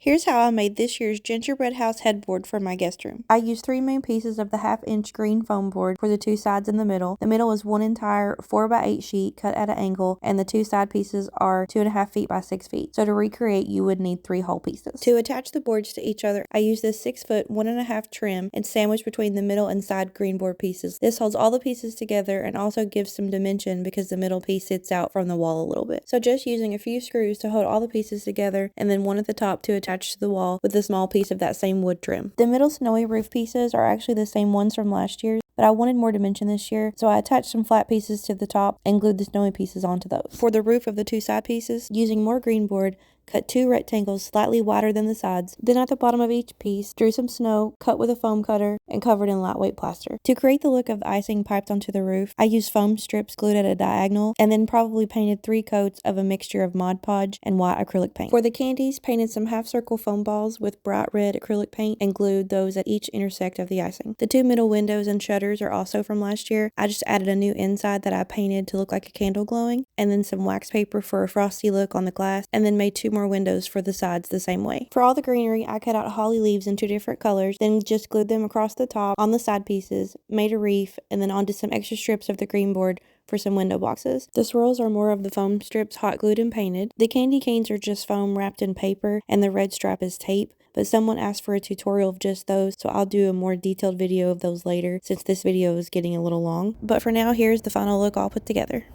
Here's how I made this year's gingerbread house headboard for my guest room. I used 3 main pieces of the 1/2-inch green foam board for the 2 sides in the middle. The middle is one entire 4x8 sheet cut at an angle, and the 2 side pieces are 2.5 feet by 6 feet. So to recreate, you would need 3 whole pieces. To attach the boards to each other, I used this 6-foot 1.5 trim and sandwiched between the middle and side green board pieces. This holds all the pieces together and also gives some dimension because the middle piece sits out from the wall a little bit. So just using a few screws to hold all the pieces together, and then one at the top to attach to the wall with a small piece of that same wood trim. The middle snowy roof pieces are actually the same ones from last year, but I wanted more dimension this year, so I attached some flat pieces to the top and glued the snowy pieces onto those. For the roof of the 2 side pieces, using more green board, cut 2 rectangles slightly wider than the sides. Then at the bottom of each piece, drew some snow, cut with a foam cutter, and covered in lightweight plaster. To create the look of the icing piped onto the roof, I used foam strips glued at a diagonal, and then probably painted 3 coats of a mixture of Mod Podge and white acrylic paint. For the candies, painted some half-circle foam balls with bright red acrylic paint and glued those at each intersect of the icing. The 2 middle windows and shutters are also from last year. I just added a new inside that I painted to look like a candle glowing, and then some wax paper for a frosty look on the glass, and then made 2 more windows for the sides the same way. For all the greenery, I cut out holly leaves in 2 different colors, then just glued them across the top on the side pieces, made a wreath, and then onto some extra strips of the green board for some window boxes. The swirls are more of the foam strips hot glued and painted. The candy canes are just foam wrapped in paper, and the red strap is tape, but someone asked for a tutorial of just those, so I'll do a more detailed video of those later since this video is getting a little long. But for now, here's the final look all put together.